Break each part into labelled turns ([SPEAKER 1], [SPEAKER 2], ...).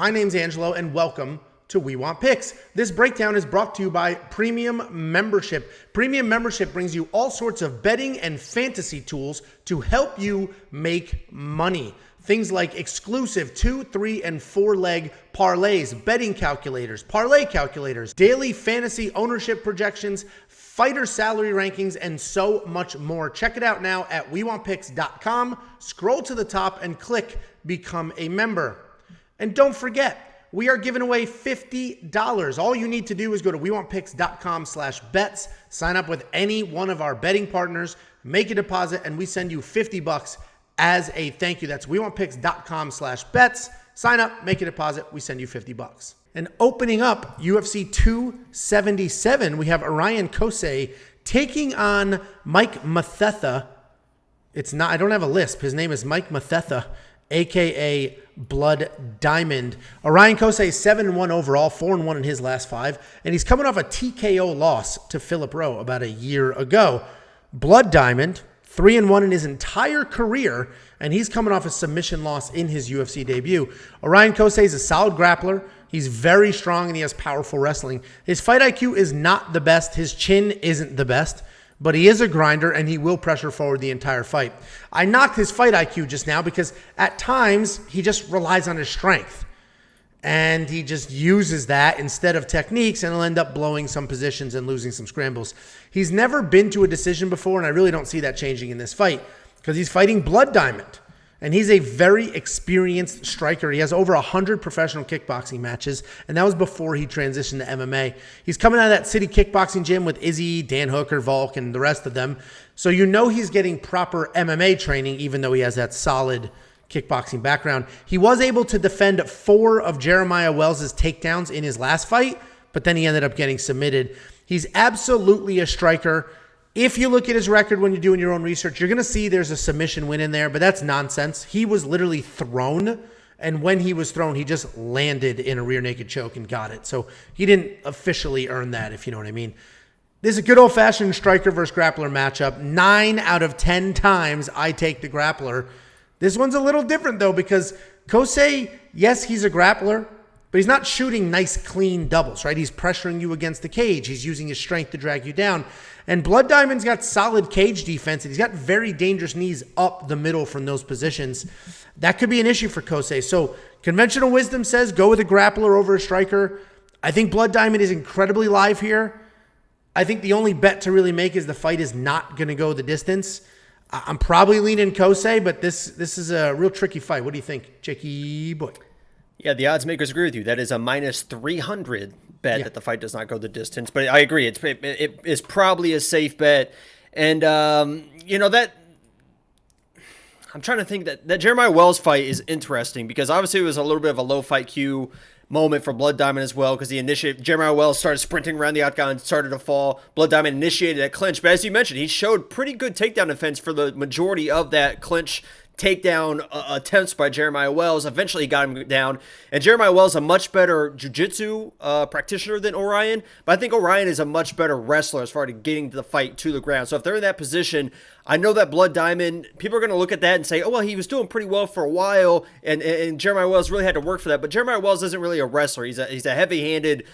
[SPEAKER 1] My name's Angelo, and welcome to We Want Picks. This breakdown is brought to you by Premium Membership. Premium Membership brings you all sorts of betting and fantasy tools to help you make money. Things like exclusive 2, 3, and 4 leg parlays, betting calculators, parlay calculators, daily fantasy ownership projections, fighter salary rankings, and so much more. Check it out now at WeWantPicks.com. Scroll to the top and click Become a Member. And don't forget, we are giving away $50. All you need to do is go to WeWantPicks.com/bets, sign up with any one of our betting partners, make a deposit, and we send you $50 as a thank you. That's WeWantPicks.com/bets. Sign up, make a deposit, we send you $50. And opening up UFC 277, we have Orion Cosce taking on Mike Mathetha. I don't have a lisp. His name is Mike Mathetha, a.k.a. Blood Diamond. Orion Cosce is 7-1 overall, 4-1 in his last 5, and he's coming off a TKO loss to Philip Rowe about a year ago. Blood Diamond, 3-1 in his entire career, and he's coming off a submission loss in his UFC debut. Orion Cosce is a solid grappler. He's very strong, and he has powerful wrestling. His fight IQ is not the best. His chin isn't the best, but he is a grinder, and he will pressure forward the entire fight. I knocked his fight IQ just now because at times he just relies on his strength, and he just uses that instead of techniques, and he'll end up blowing some positions and losing some scrambles. He's never been to a decision before, and I really don't see that changing in this fight because he's fighting Blood Diamond, and he's a very experienced striker. He has over 100 professional kickboxing matches, and that was before he transitioned to MMA. He's coming out of that city kickboxing gym with Izzy, Dan Hooker, Volk, and the rest of them. So you know he's getting proper MMA training, even though he has that solid kickboxing background. He was able to defend 4 of Jeremiah Wells' takedowns in his last fight, but then he ended up getting submitted. He's absolutely a striker. If you look at his record when you're doing your own research, you're going to see there's a submission win in there, but that's nonsense. He was literally thrown, and when he was thrown, he just landed in a rear naked choke and got it. So he didn't officially earn that, if you know what I mean. This is a good old-fashioned striker versus grappler matchup. 9 out of 10 times I take the grappler. This one's a little different, though, because Cosce, yes, he's a grappler, but he's not shooting nice, clean doubles, right? He's pressuring you against the cage. He's using his strength to drag you down. And Blood Diamond's got solid cage defense, and he's got very dangerous knees up the middle from those positions. That could be an issue for Cosce. So conventional wisdom says go with a grappler over a striker. I think Blood Diamond is incredibly live here. I think the only bet to really make is the fight is not going to go the distance. I'm probably leaning Cosce, but this is a real tricky fight. What do you think, Jakey boy?
[SPEAKER 2] Yeah, the odds makers agree with you. That is a minus 300 bet that the fight does not go the distance. But I agree. It is probably a safe bet. And, that I'm trying to think that Jeremiah Wells fight is interesting because obviously it was a little bit of a low fight Q moment for Blood Diamond as well because Jeremiah Wells started sprinting around the octagon, started to fall. Blood Diamond initiated that clinch. But as you mentioned, he showed pretty good takedown defense for the majority of that clinch takedown attempts by Jeremiah Wells. Eventually he got him down. And Jeremiah Wells is a much better jiu-jitsu practitioner than Orion, but I think Orion is a much better wrestler as far as getting the fight to the ground. So if they're in that position, I know that Blood Diamond, people are going to look at that and say, oh, well, he was doing pretty well for a while, and Jeremiah Wells really had to work for that. But Jeremiah Wells isn't really a wrestler. He's a heavy-handed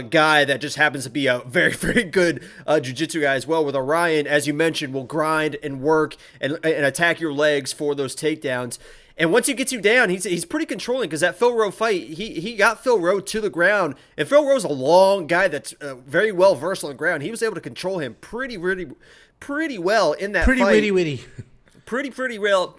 [SPEAKER 2] guy that just happens to be a very, very good jiu-jitsu guy as well. With Orion, as you mentioned, will grind and work and attack your legs for those takedowns. And once he gets you down, he's pretty controlling because that Phil Rowe fight, he got Phil Rowe to the ground. And Phil Rowe's a long guy that's very well versed on the ground. He was able to control him pretty well in that fight.
[SPEAKER 1] Pretty witty.
[SPEAKER 2] Pretty well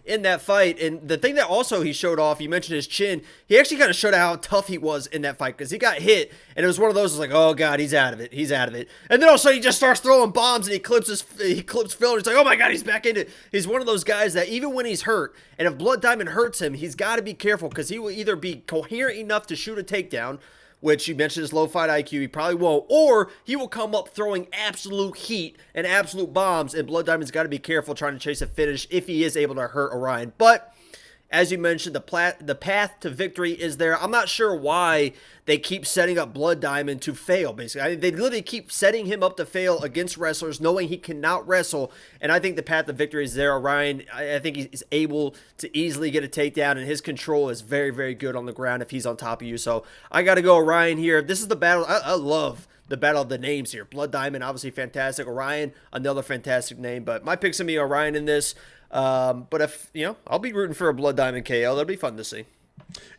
[SPEAKER 2] in that fight. And the thing that also he showed off, you mentioned his chin, he actually kind of showed how tough he was in that fight because he got hit and it was one of those, like, oh God, he's out of it. And then all of a sudden he just starts throwing bombs and he clips Phil and he's like, oh my God, he's back in it. He's one of those guys that even when he's hurt, and if Blood Diamond hurts him, he's got to be careful because he will either be coherent enough to shoot a takedown, which you mentioned his low fight IQ, he probably won't, or he will come up throwing absolute heat and absolute bombs, and Blood Diamond's got to be careful trying to chase a finish if he is able to hurt Orion. But As you mentioned, the path to victory is there. I'm not sure why they keep setting up Blood Diamond to fail, basically. They literally keep setting him up to fail against wrestlers, knowing he cannot wrestle. And I think the path to victory is there. Orion, I think he's able to easily get a takedown, and his control is very, very good on the ground if he's on top of you. So I got to go Orion here. This is the battle. I love the battle of the names here. Blood Diamond, obviously fantastic. Orion, another fantastic name. But my pick's going to be Orion in this. But if, I'll be rooting for a Blood Diamond KO. That'll be fun to see.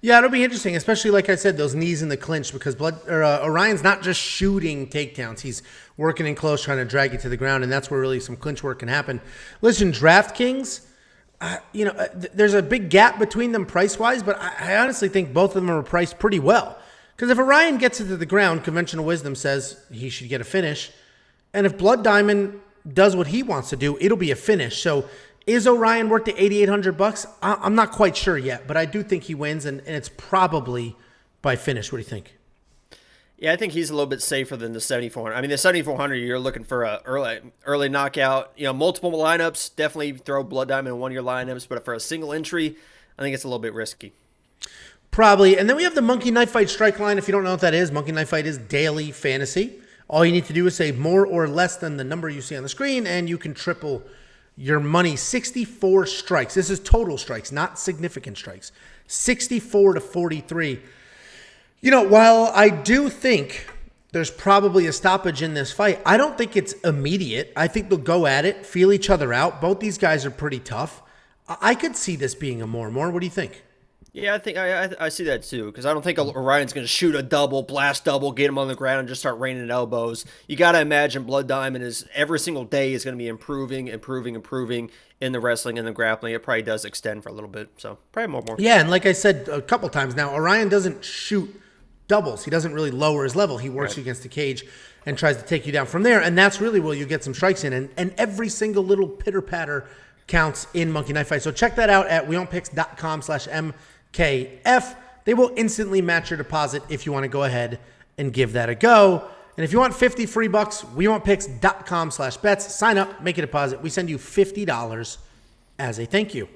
[SPEAKER 1] Yeah, it'll be interesting, especially like I said, those knees in the clinch, because Orion's not just shooting takedowns. He's working in close, trying to drag you to the ground, and that's where really some clinch work can happen. Listen, DraftKings, there's a big gap between them price-wise, but I honestly think both of them are priced pretty well. Because if Orion gets it to the ground, conventional wisdom says he should get a finish. And if Blood Diamond does what he wants to do, it'll be a finish. So is Orion worth the $8,800? I'm not quite sure yet, but I do think he wins, and it's probably by finish. What do you think?
[SPEAKER 2] Yeah, I think he's a little bit safer than the 7,400. I mean, the 7,400, you're looking for a early knockout. Multiple lineups, definitely throw Blood Diamond in one of your lineups, but for a single entry, I think it's a little bit risky.
[SPEAKER 1] Probably. And then we have the Monkey Knife Fight strike line. If you don't know what that is, Monkey Knife Fight is daily fantasy. All you need to do is say more or less than the number you see on the screen, and you can triple your money. 64 strikes. This is total strikes, not significant strikes. 64 to 43. While I do think there's probably a stoppage in this fight, I don't think it's immediate. I think they'll go at it, feel each other out. Both these guys are pretty tough. I could see this being a more. What do you think?
[SPEAKER 2] Yeah, I think I see that too, because I don't think Orion's going to shoot a double, blast double, get him on the ground, and just start raining elbows. You got to imagine Blood Diamond is every single day is going to be improving in the wrestling and the grappling. It probably does extend for a little bit, so probably more.
[SPEAKER 1] Yeah, and like I said a couple times now, Orion doesn't shoot doubles. He doesn't really lower his level. He works against the cage and tries to take you down from there, and that's really where you get some strikes in, and every single little pitter-patter counts in Monkey Knife Fight. So check that out at WeWantPicks.com/MKF. They will instantly match your deposit if you want to go ahead and give that a go. And if you want 50 free bucks, WeWantPicks.com/bets. Sign up, make a deposit. We send you $50 as a thank you.